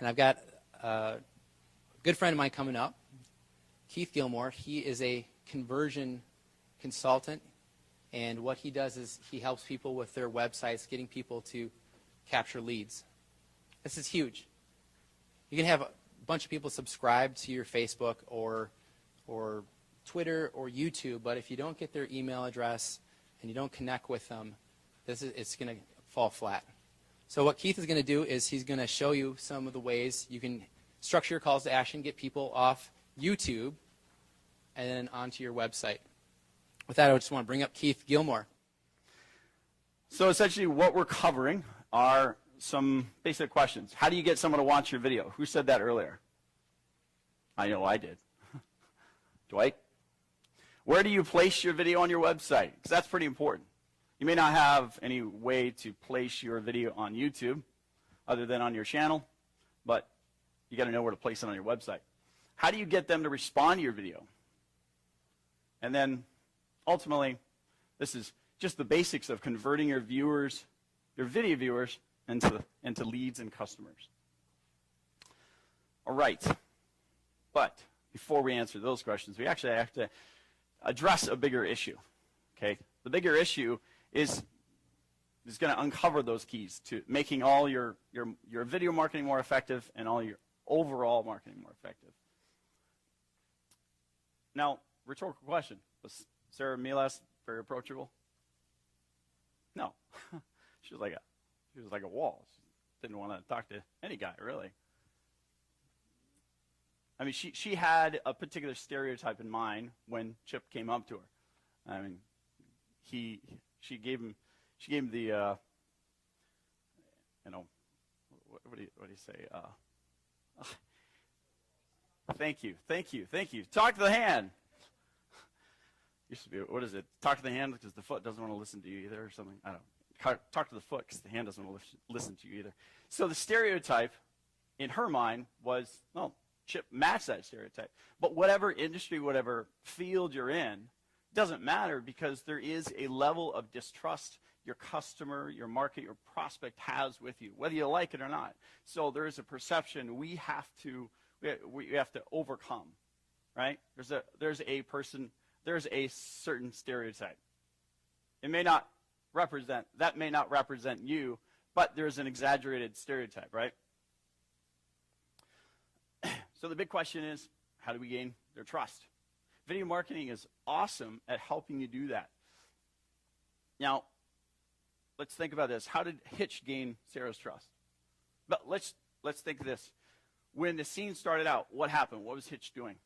And I've got a good friend of mine coming up, Keith Gilmore. He is a conversion consultant, and what he does is he helps people with their websites, getting people to capture leads. This is huge. You can have a bunch of people subscribe to your Facebook or Twitter or YouTube, but if you don't get their email address and you don't connect with them, it's going to fall flat. So what Keith is going to do is he's going to show you some of the ways you can structure your calls to action, get people off YouTube and then onto your website. With that, I just want to bring up Keith Gilmore. So essentially what we're covering are some basic questions. How do you get someone to watch your video? Who said that earlier? I know I did. Dwight? Where do you place your video on your website? Because that's pretty important. You may not have any way to place your video on YouTube other than on your channel, but you got to know where to place it on your website. How do you get them to respond to your video? And then ultimately, this is just the basics of converting your viewers, your video viewers, into leads and customers. All right. But before we answer those questions, we actually have to address a bigger issue. Okay? The bigger issue is going to uncover those keys to making all your video marketing more effective and all your overall marketing more effective. Now, rhetorical question. Was Sarah Milas very approachable? No. She was like a wall. She didn't want to talk to any guy, really. I mean, she had a particular stereotype in mind when Chip came up to her. I mean, she gave him the you know, what do you say? Thank you. Talk to the hand. Used to be, what is it? Talk to the hand because the foot doesn't want to listen to you either, or something. I don't know. Talk to the foot because the hand doesn't want to listen to you either. So the stereotype in her mind was, no, Chip matched that stereotype. But whatever industry, whatever field you're in, doesn't matter because there is a level of distrust your customer, your market, your prospect has with you, whether you like it or not. So there is a perception we have to overcome, right? There's a certain stereotype. It may not represent, that may not represent you, but there's an exaggerated stereotype, right? So the big question is, how do we gain their trust? Video marketing is awesome at helping you do that. Now, let's think about this. How did Hitch gain Sarah's trust? But let's think of this. When the scene started out, what happened? What was Hitch doing?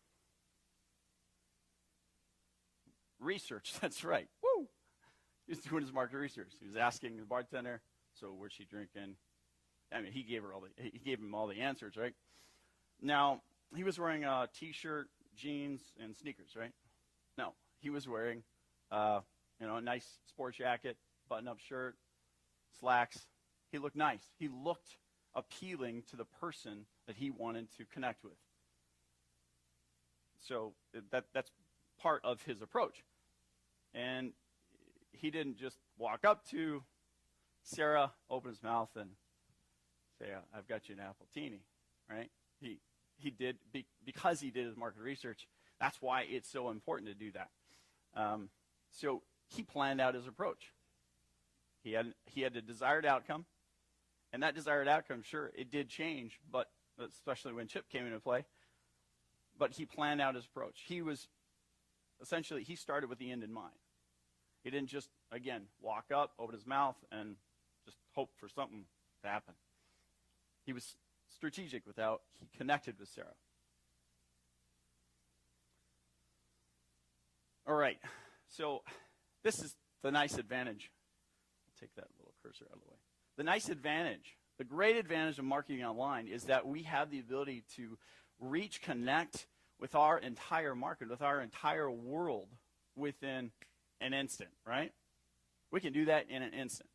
Research, that's right. Woo! He was doing his market research. He was asking the bartender, so where's she drinking? I mean, he gave him all the answers, right? Now, he was wearing a t-shirt, jeans, and sneakers, right? No, he was wearing a nice sports jacket, button-up shirt, slacks. He looked nice. He looked appealing to the person that he wanted to connect with. So that's part of his approach. And he didn't just walk up to Sarah, open his mouth, and say, I've got you an appletini, right? He did, because he did his market research, that's why it's so important to do that. So he planned out his approach. He had a desired outcome, and that desired outcome, sure, it did change, but especially when Chip came into play, but he planned out his approach. He started with the end in mind. He didn't just, again, walk up, open his mouth, and just hope for something to happen. He was strategic he connected with Sarah. All right, so this is the nice advantage. I'll take that little cursor out of the way. The nice advantage, the great advantage of marketing online is that we have the ability to connect with our entire market, with our entire world within an instant, right? We can do that in an instant.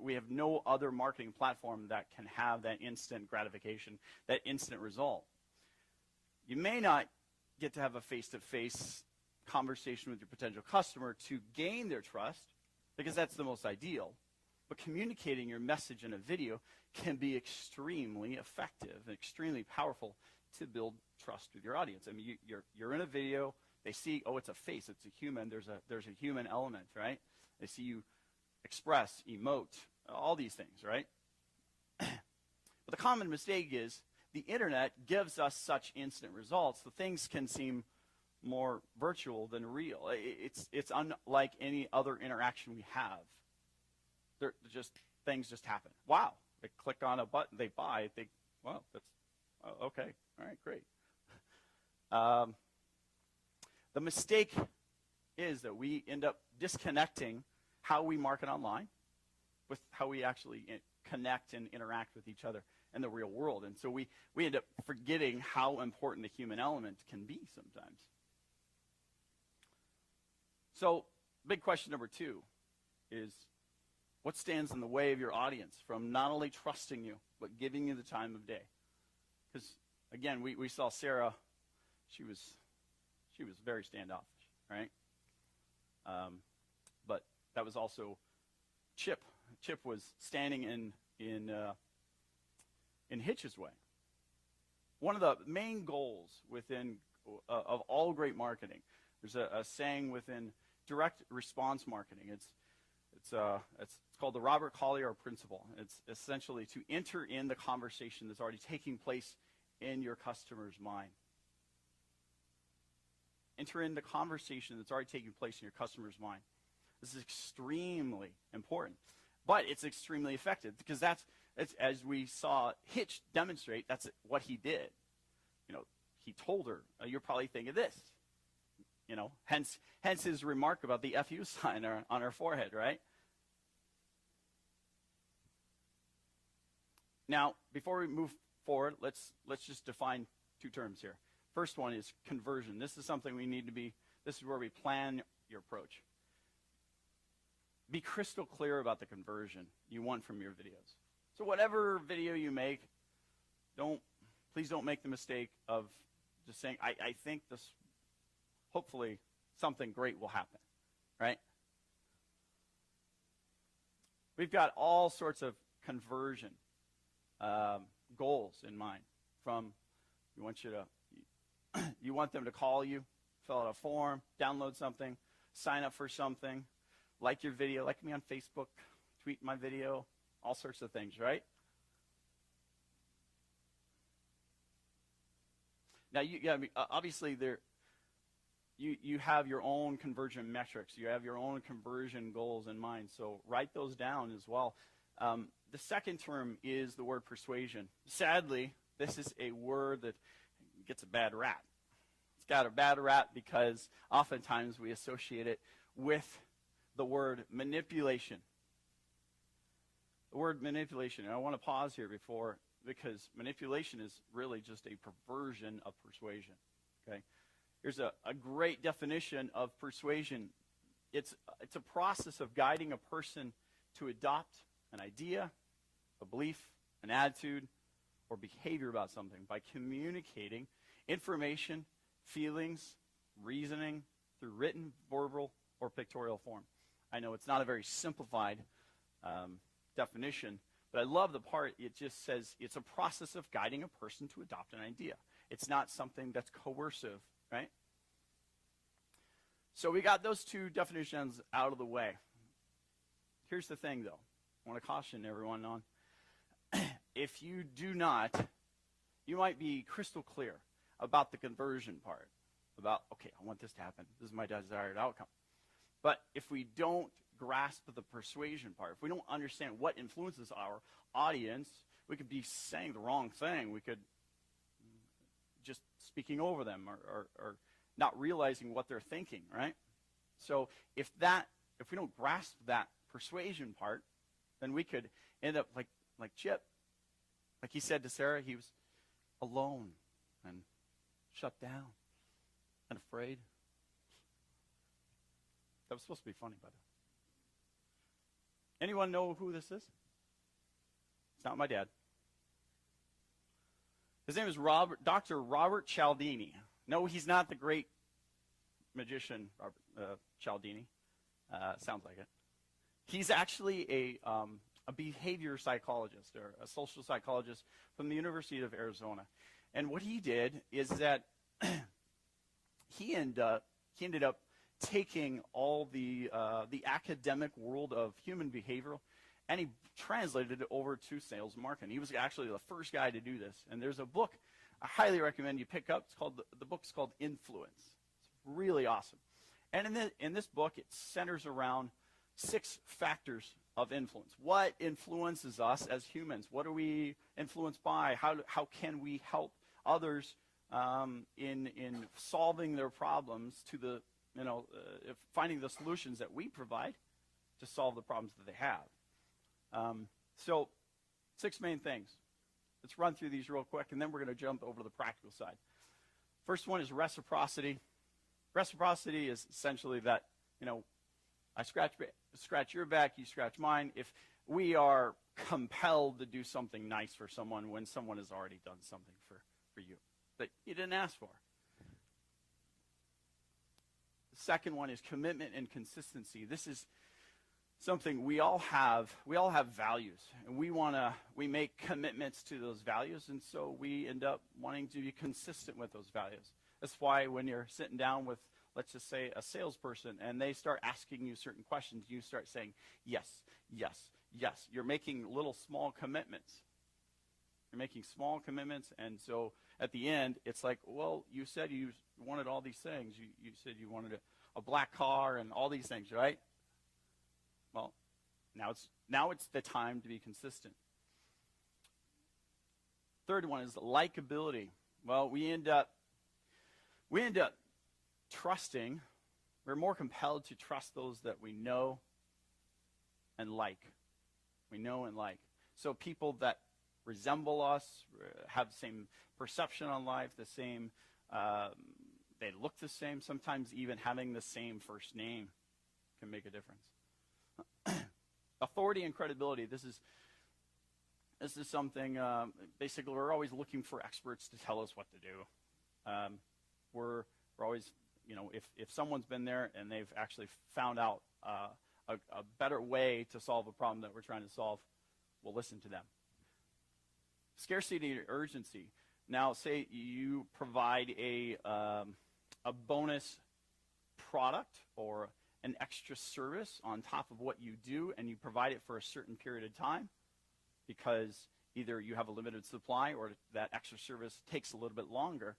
We have no other marketing platform that can have that instant gratification, that instant result. You may not get to have a face-to-face conversation with your potential customer to gain their trust, because that's the most ideal. But communicating your message in a video can be extremely effective and extremely powerful to build trust with your audience. I mean, you're in a video. They see, oh, it's a face. It's a human. There's a human element, right? They see you express, emote, all these things, right? But the common mistake is the internet gives us such instant results. The things can seem more virtual than real. It's unlike any other interaction we have. Things just happen. Wow, they click on a button, they buy. Wow, okay, all right, great. The mistake is that we end up disconnecting how we market online with how we actually connect and interact with each other in the real world. And so we end up forgetting how important the human element can be sometimes. So big question number 2 is, what stands in the way of your audience from not only trusting you, but giving you the time of day? Because, again, we saw Sarah, she was very standoffish, right? But that was also Chip. Chip was standing in Hitch's way. One of the main goals of all great marketing, there's a saying within direct response marketing. It's called the Robert Collier principle. It's essentially to enter in the conversation that's already taking place in your customer's mind. Enter in the conversation that's already taking place in your customer's mind. This is extremely important, but it's extremely effective because it's as we saw Hitch demonstrate, that's what he did. He told her, "You're probably thinking this." Hence his remark about the FU sign on her forehead, right? Now, before we move forward, let's just define 2 terms here. First one is conversion. This is something this is where we plan your approach. Be crystal clear about the conversion you want from your videos. So whatever video you make, please don't make the mistake of just saying, I think this, hopefully something great will happen, right? We've got all sorts of conversion goals in mind. You want them to call you, fill out a form, download something, sign up for something, like your video, like me on Facebook, tweet my video, all sorts of things, right? Now, obviously, you have your own conversion metrics. You have your own conversion goals in mind, so write those down as well. The second term is the word persuasion. Sadly, this is a word that gets a bad rap. It's got a bad rap because oftentimes we associate it with the word manipulation. The word manipulation, and I want to pause here because manipulation is really just a perversion of persuasion. Okay? Here's a great definition of persuasion. It's a process of guiding a person to adopt an idea, a belief, an attitude, or behavior about something by communicating information, feelings, reasoning through written, verbal, or pictorial form. I know it's not a very simplified definition, but I love the part it just says it's a process of guiding a person to adopt an idea. It's not something that's coercive, right? So we got those 2 definitions out of the way. Here's the thing, though. I want to caution everyone on. If you do not, you might be crystal clear about the conversion part. About, okay, I want this to happen. This is my desired outcome. But if we don't grasp the persuasion part, if we don't understand what influences our audience, we could be saying the wrong thing. We could just speaking over them or not realizing what they're thinking, right? So if we don't grasp that persuasion part, then we could end up like Chip. Like he said to Sarah, he was alone and shut down and afraid. That was supposed to be funny, by the way. Anyone know who this is? It's not my dad. His name is Dr. Robert Cialdini. No, he's not the great magician, Robert Cialdini. Sounds like it. He's actually a behavior psychologist or a social psychologist from the University of Arizona. And what he did is that he ended up taking all the academic world of human behavioral, and he translated it over to sales marketing. He was actually the first guy to do this. And there's a book I highly recommend you pick up. It's called the book's called Influence. It's really awesome. And in this book, it centers around 6 factors of influence. What influences us as humans? What are we influenced by? How can we help others in solving their problems to the finding the solutions that we provide to solve the problems that they have. So 6 main things. Let's run through these real quick, and then we're going to jump over to the practical side. First one is reciprocity. Reciprocity is essentially that, I scratch your back, you scratch mine. If we are compelled to do something nice for someone when someone has already done something for you that you didn't ask for. The second one is commitment and consistency. This is something we all have. We all have values, and we make commitments to those values, and so we end up wanting to be consistent with those values. That's why when you're sitting down with, let's just say, a salesperson, and they start asking you certain questions, you start saying, yes, yes, yes. You're making little small commitments. You're making small commitments, and so at the end, it's like, well, you said you wanted all these things. You said you wanted a black car and all these things, right? Well, now it's the time to be consistent. Third one is likability. Well, we end up trusting. We're more compelled to trust those that we know and like. We know and like. So people that resemble us, have the same perception on life, the same, they look the same, sometimes even having the same first name can make a difference. Authority and credibility. This is something, basically we're always looking for experts to tell us what to do. We're always, if someone's been there and they've actually found out a better way to solve a problem that we're trying to solve, we'll listen to them. Scarcity and urgency. Now, say you provide a bonus product or an extra service on top of what you do, and you provide it for a certain period of time because either you have a limited supply or that extra service takes a little bit longer.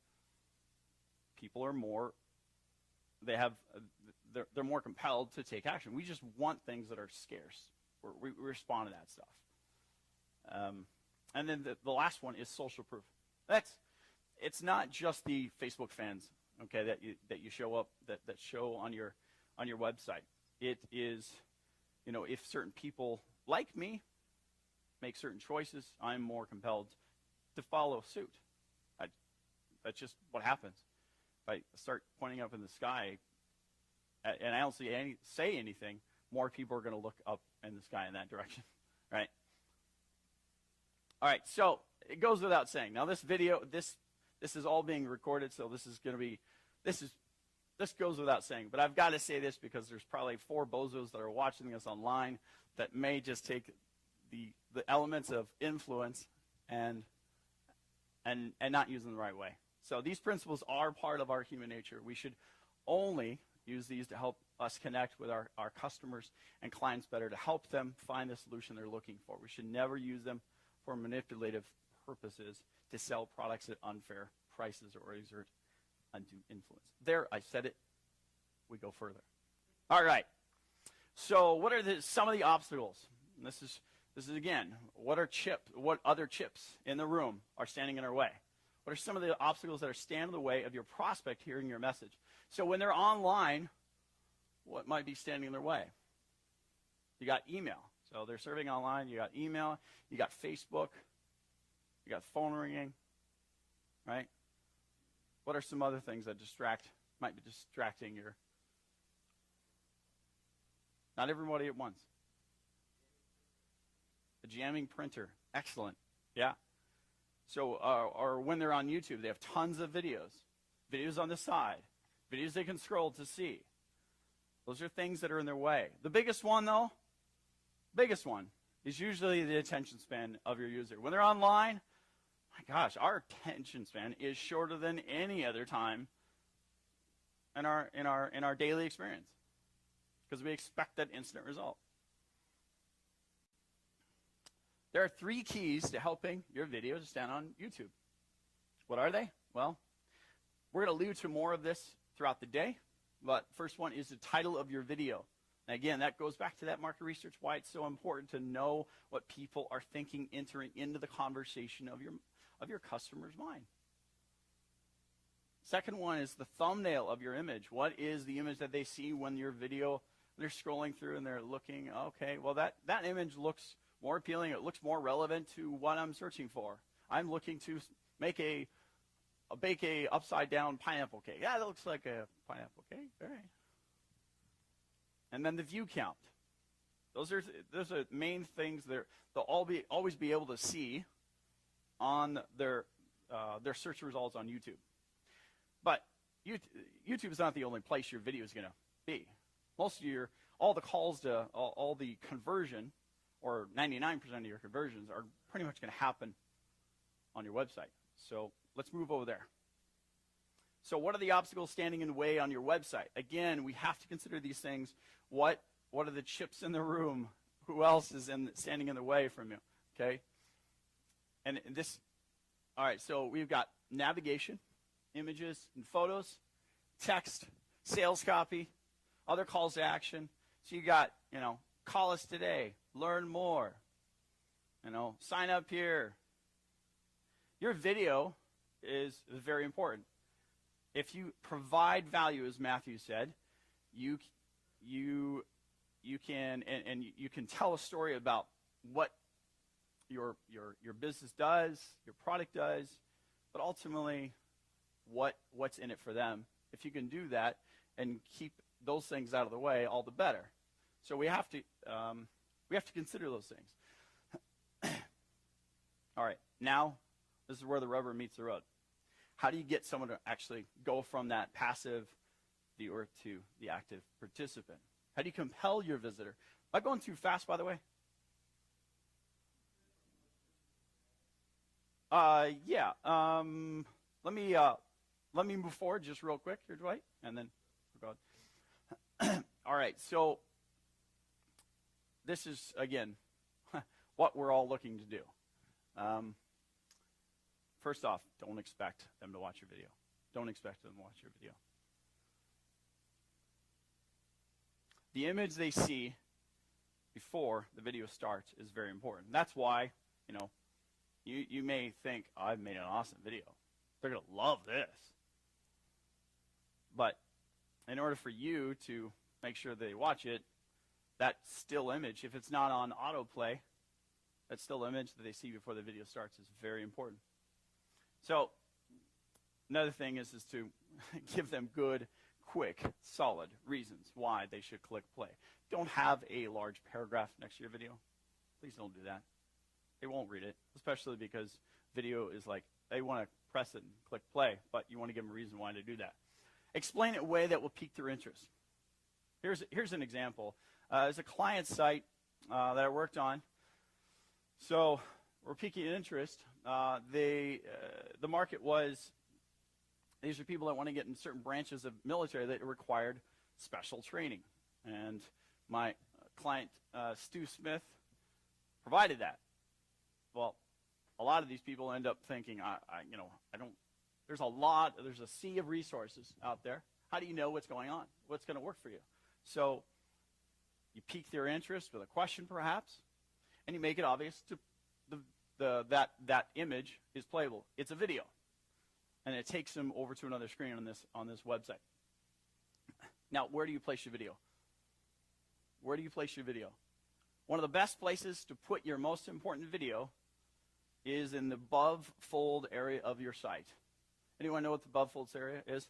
People are more, they're more compelled to take action. We just want things that are scarce. We respond to that stuff. And then the last one is social proof. It's not just the Facebook fans, okay, that you show up, that show on your website. It is, if certain people like me make certain choices, I'm more compelled to follow suit. That's just what happens. If I start pointing up in the sky and I don't say anything, more people are going to look up in the sky in that direction, right? All right, so it goes without saying. Now this video, this is all being recorded, so this goes without saying. But I've got to say this because there's probably 4 bozos that are watching this online that may just take the elements of influence and not use them the right way. So these principles are part of our human nature. We should only use these to help us connect with our customers and clients better, to help them find the solution they're looking for. We should never use them for manipulative purposes to sell products at unfair prices or exert undue influence. There, I said it. We go further. All right. So what are some of the obstacles? And this is again, what other chips in the room are standing in our way? What are some of the obstacles that are standing in the way of your prospect hearing your message? So when they're online, what might be standing in their way? You got email. So they're serving online. You got email. You got Facebook. You got phone ringing, right? What are some other things that might be distracting your? Not everybody at once. A jamming printer. Excellent. Yeah. So, or when they're on YouTube, they have tons of videos on the side, videos they can scroll to see. Those are things that are in their way. The biggest one, though, is usually the attention span of your user. When they're online, my gosh, our attention span is shorter than any other time in our daily experience, because we expect that instant result. There are 3 keys to helping your videos stand on YouTube. What are they? Well, we're going to allude to more of this throughout the day, but first one is the title of your video. And again, that goes back to that market research, why it's so important to know what people are thinking entering into the conversation of your customer's mind. Second one is the thumbnail of your image. What is the image that they see when your video, they're scrolling through and they're looking, okay, well that image looks more appealing, it looks more relevant to what I'm searching for. I'm looking to make bake a upside down pineapple cake. Yeah, that looks like a pineapple cake. All right. And then the view count. Those are main things they'll always be able to see on their search results on YouTube. But YouTube is not the only place your video is going to be. Most of all the calls to all the conversion, or 99% of your conversions, are pretty much going to happen on your website. So let's move over there. So what are the obstacles standing in the way on your website? Again, we have to consider these things. What are the chips in the room? Who else is standing in the way from you? Okay? And this, all right, so we've got navigation, images and photos, text, sales copy, other calls to action. So you got, call us today, learn more, sign up here. Your video is very important. If you provide value, as Matthew said, you can and you can tell a story about what your business does, your product does, but ultimately what's in it for them. If you can do that and keep those things out of the way, all the better. So we have to consider those things. All right, now this is where the rubber meets the road. How do you get someone to actually go from that passive viewer to the active participant? How do you compel your visitor? Am I going too fast, by the way? Yeah. Let me move forward just real quick here, Dwight, and then we'll go. All right. So this is again what we're all looking to do. First off, don't expect them to watch your video. Don't expect them to watch your video. The image they see before the video starts is very important. That's why, you may think, oh, I've made an awesome video. They're going to love this. But in order for you to make sure they watch it, that still image, if it's not on autoplay, that still image that they see before the video starts is very important. So another thing is to give them good, quick, solid reasons why they should click play. Don't have a large paragraph next to your video. Please don't do that. They won't read it, especially because video is like, they want to press it and click play, but you want to give them a reason why to do that. Explain it in a way that will pique their interest. Here's an example. There's a client site that I worked on. So we're piquing interest. The market was, these are people that want to get in certain branches of military that required special training. And my client, Stu Smith, provided that. Well, a lot of these people end up thinking, there's a sea of resources out there. How do you know what's going on? What's going to work for you? So you pique their interest with a question perhaps, and you make it obvious to that image is playable. It's a video, and it takes them over to another screen on this website. Now, where do you place your video? Where do you place your video? One of the best places to put your most important video is in the above fold area of your site. Anyone know what the above folds area is?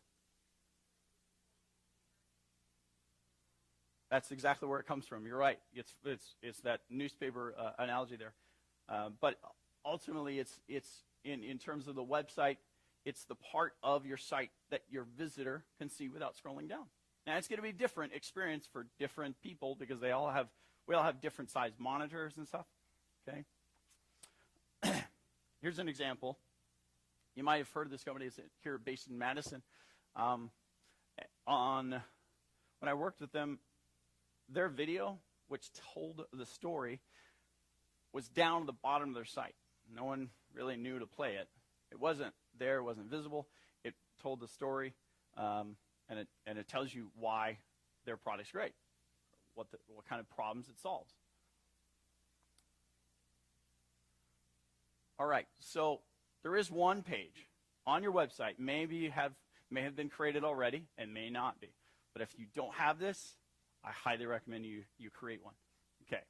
That's exactly where it comes from. You're right. It's that newspaper analogy there. But ultimately, it's in terms of the website, it's the part of your site that your visitor can see without scrolling down. Now, it's going to be a different experience for different people because we all have different size monitors and stuff. Okay? Here's an example. You might have heard of this company. It's here based in Madison. When I worked with them, their video, which told the story, was down at the bottom of their site. No one really knew to play it. It wasn't there. It wasn't visible. It told the story, and it tells you why their product's great, what kind of problems it solves. All right, so there is one page on your website. Maybe may have been created already and may not be. But if you don't have this, I highly recommend you create one. Okay.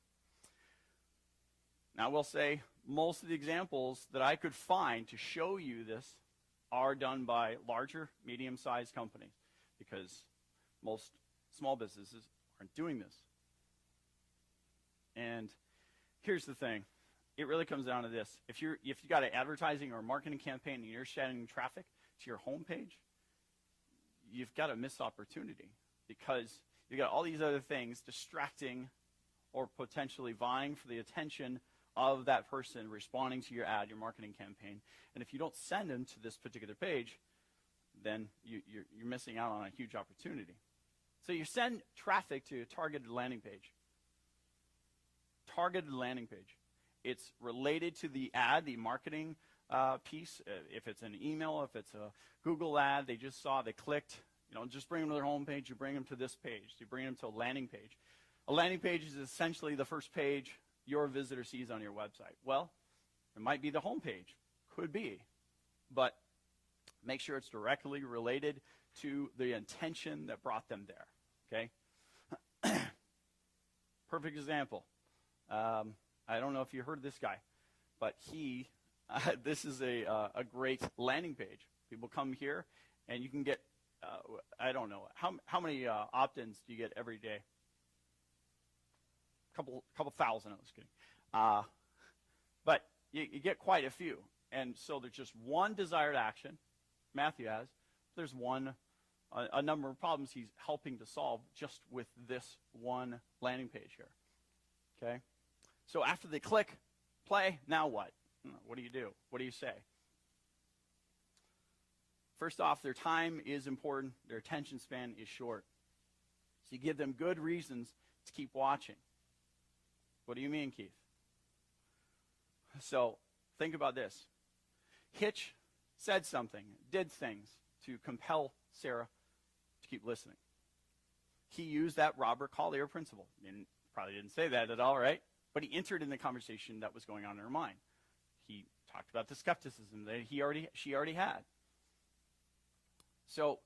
Now, I will say most of the examples that I could find to show you this are done by larger, medium-sized companies, because most small businesses aren't doing this. And here's the thing. It really comes down to this. If you got an advertising or marketing campaign and you're sending traffic to your homepage, you've got a missed opportunity, because you've got all these other things distracting or potentially vying for the attention of that person responding to your ad, your marketing campaign. And if you don't send them to this particular page, then you're missing out on a huge opportunity. So you send traffic to a targeted landing page. Targeted landing page. It's related to the ad, the marketing piece. If it's an email, if it's a Google ad, they just saw, they clicked. Just bring them to their home page. You bring them to this page. You bring them to a landing page. A landing page is essentially the first page your visitor sees on your website. Well, it might be the home page. Could be. But make sure it's directly related to the intention that brought them there. Okay? Perfect example. I don't know if you heard this guy, but this is a great landing page. People come here, and you can get, I don't know, how many opt-ins do you get every day? Couple thousand, I was kidding. But you get quite a few. And so there's just one desired action Matthew has. There's a number of problems he's helping to solve just with this one landing page here. Okay? So after they click play, now what? What do you do? What do you say? First off, their time is important. Their attention span is short. So you give them good reasons to keep watching. What do you mean, Keith? So think about this. Hitch said something, did things to compel Sarah to keep listening. He used that Robert Collier principle. And probably didn't say that at all, right? But he entered in the conversation that was going on in her mind. He talked about the skepticism that she already had. So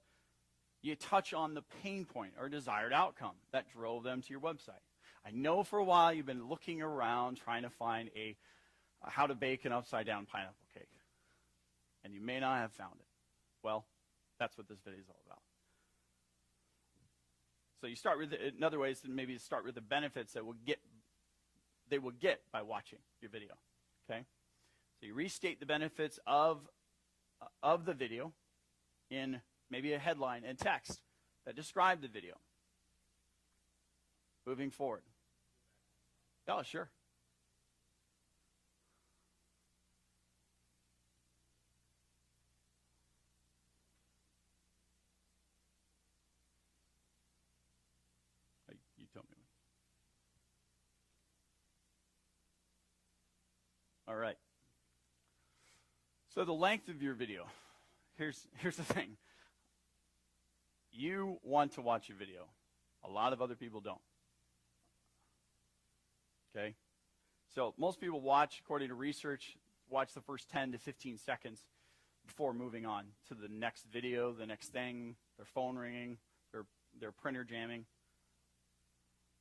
you touch on the pain point or desired outcome that drove them to your website. I know for a while you've been looking around trying to find how to bake an upside-down pineapple cake. And you may not have found it. Well, that's what this video is all about. So you start with, in other ways, maybe start with the benefits that they will get by watching your video. Okay? So you restate the benefits of the video in maybe a headline and text that describe the video. Moving forward. Oh, sure. You tell me. All right. So the length of your video. Here's the thing. You want to watch your video. A lot of other people don't. Okay? So most people watch, according to research, watch the first 10 to 15 seconds before moving on to the next video, the next thing, their phone ringing, their printer jamming.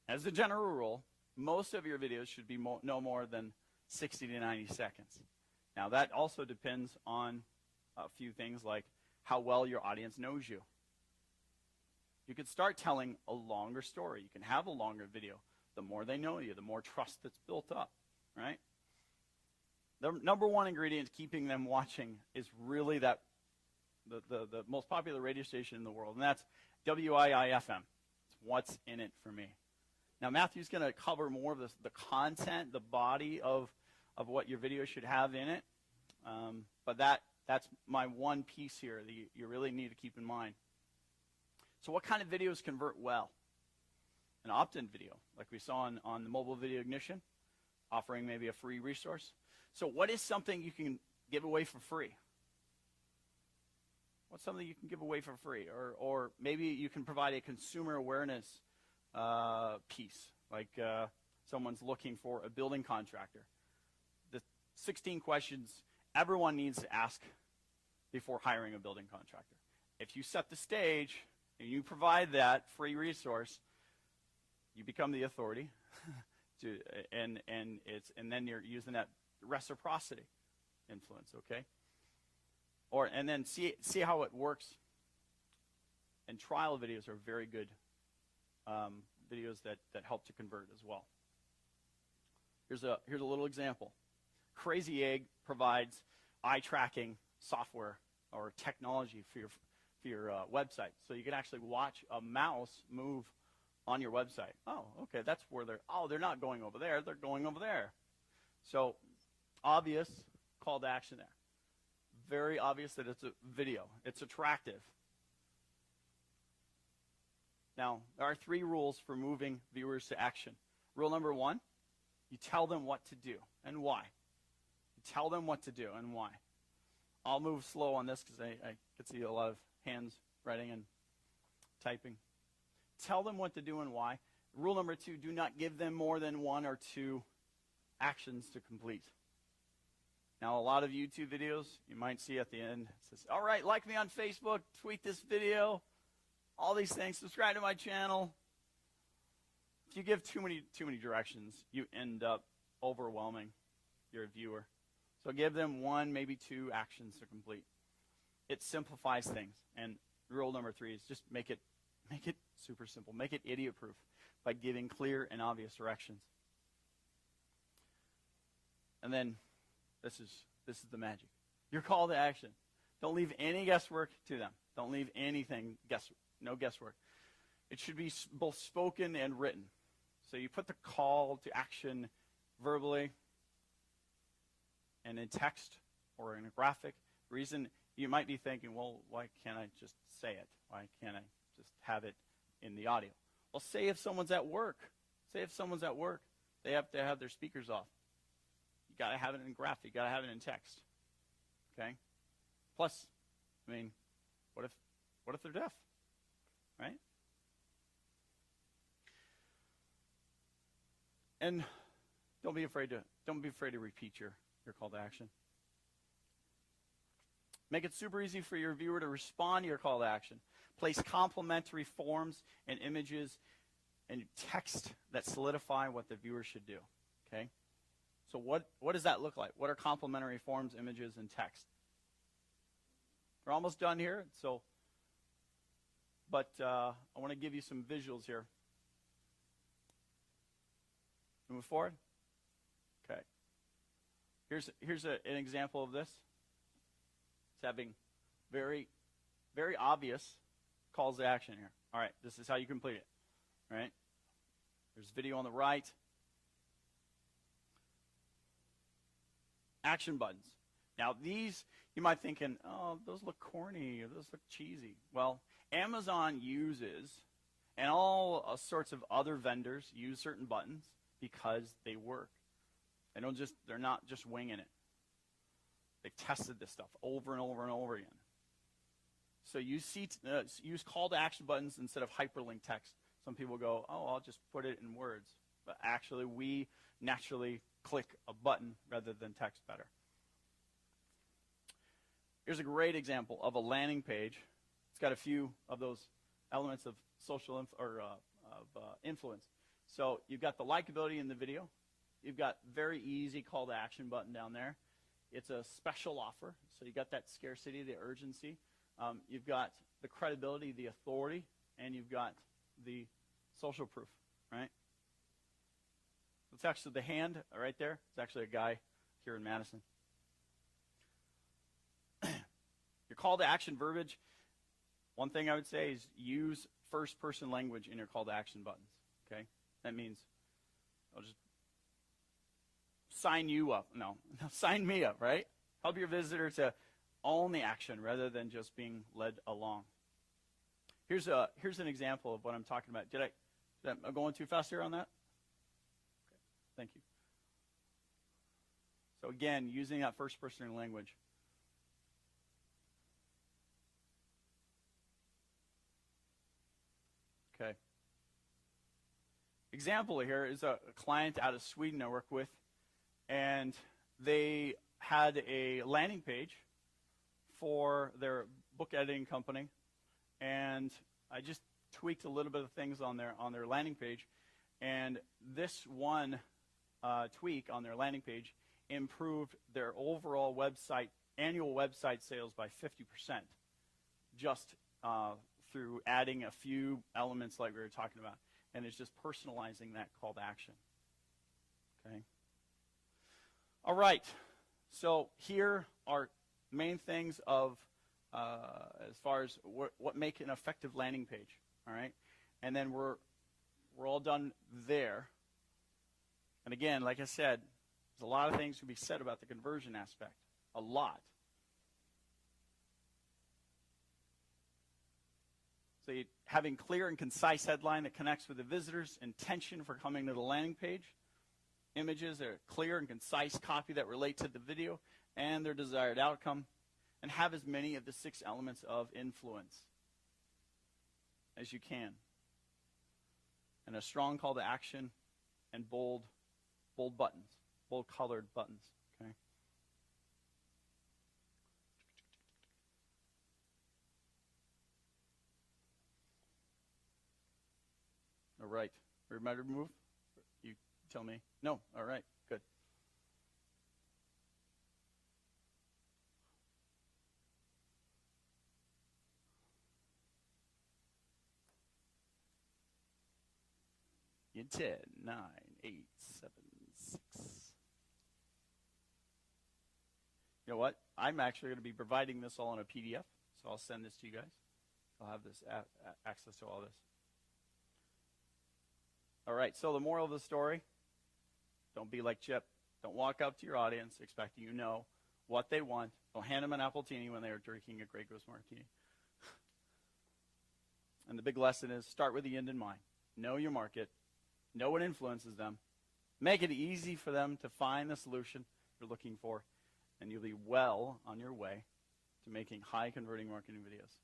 As a general rule, most of your videos should be no more than 60 to 90 seconds. Now, that also depends on a few things like how well your audience knows you. You could start telling a longer story. You can have a longer video. The more they know you, the more trust that's built up, right? The number one ingredient to keeping them watching is really the most popular radio station in the world, and that's WIIFM. It's what's in it for me. Now, Matthew's going to cover more of the content, the body of of what your video should have in it. But that's my one piece here that you really need to keep in mind. So what kind of videos convert well? An opt-in video, like we saw on the Mobile Video Ignition, offering maybe a free resource. So what is something you can give away for free? What's something you can give away for free? Or maybe you can provide a consumer awareness piece, like someone's looking for a building contractor. The 16 questions everyone needs to ask before hiring a building contractor. If you set the stage and you provide that free resource, you become the authority, and then you're using that reciprocity influence, okay? And then see how it works. And trial videos are very good videos that help to convert as well. Here's a little example. Crazy Egg provides eye tracking software or technology for your website, so you can actually watch a mouse move on your website. Oh, okay, that's where they're not going over there, they're going over there. So obvious call to action there. Very obvious that it's a video. It's attractive. Now, there are 3 rules for moving viewers to action. Rule number 1, you tell them what to do and why. You tell them what to do and why. I'll move slow on this because I can see a lot of hands writing and typing. Tell them what to do and why. Rule number 2, do not give them more than 1 or 2 actions to complete. Now, a lot of YouTube videos, you might see at the end, it says, all right, like me on Facebook, tweet this video, all these things, subscribe to my channel. If you give too many directions, you end up overwhelming your viewer. So give them 1, maybe 2 actions to complete. It simplifies things. And rule number 3 is just make it super simple. Make it idiot-proof by giving clear and obvious directions. And then this is the magic. Your call to action. Don't leave any guesswork to them. Don't leave anything no guesswork. It should be both spoken and written. So you put the call to action verbally and in text or in a graphic. The reason you might be thinking, well, why can't I just say it? Why can't I just have it in the audio? Well, say if someone's at work. They have to have their speakers off. You got to have it in graphic. You got to have it in text. Okay? Plus, I mean, what if they're deaf? Right? And don't be afraid to repeat your call to action. Make it super easy for your viewer to respond to your call to action. Place complementary forms and images and text that solidify what the viewer should do. Okay? So what does that look like? What are complementary forms, images, and text? We're almost done here, but I want to give you some visuals here. Move forward. Okay. Here's an example of this. It's having very, very obvious calls to action here. All right, this is how you complete it. All right. There's video on the right. Action buttons. Now these, you might thinking, oh, those look corny, or those look cheesy. Well, Amazon uses, and all sorts of other vendors use certain buttons because they work. They're not just winging it. They've tested this stuff over and over and over again. So you use call to action buttons instead of hyperlink text. Some people go, oh, I'll just put it in words. But actually, we naturally click a button rather than text better. Here's a great example of a landing page. It's got a few of those elements of social influence. So you've got the likability in the video. You've got very easy call to action button down there. It's a special offer. So you got that scarcity, the urgency. You've got the credibility, the authority, and you've got the social proof, right? It's actually the hand right there. It's actually a guy here in Madison. Your call to action verbiage, one thing I would say is use first person language in your call to action buttons, okay? That means I'll just sign you up. No, sign me up, right? Help your visitor to own the action rather than just being led along. Here's an example of what I'm talking about. Did I going too fast here on that? Okay, thank you. So again, using that first person language. Okay. Example here is a client out of Sweden I work with, and they had a landing page for their book editing company, and I just tweaked a little bit of things on their landing page, and this one tweak on their landing page improved their overall annual website sales by 50%, just through adding a few elements like we were talking about. And it's just personalizing that call to action. Okay. All right. So here are main things of as far as what make an effective landing page. All right. And then we're all done there. And again, like I said, there's a lot of things to be said about the conversion aspect. A lot. So having clear and concise headline that connects with the visitor's intention for coming to the landing page. Images that are clear and concise copy that relate to the video and their desired outcome. And have as many of the 6 elements of influence as you can. And a strong call to action and bold buttons, bold colored buttons. Okay. All right. Everybody move? You tell me. No. All right. Good. In 10, 9, 8, 7, 6. You know what? I'm actually going to be providing this all in a PDF, so I'll send this to you guys. I'll have this access to all this. All right, so the moral of the story, don't be like Chip. Don't walk up to your audience expecting you know what they want. Don't hand them an Appletini when they are drinking a Grey Goose Martini. And the big lesson is start with the end in mind. Know your market. Know what influences them. Make it easy for them to find the solution you're looking for, and you'll be well on your way to making high-converting marketing videos.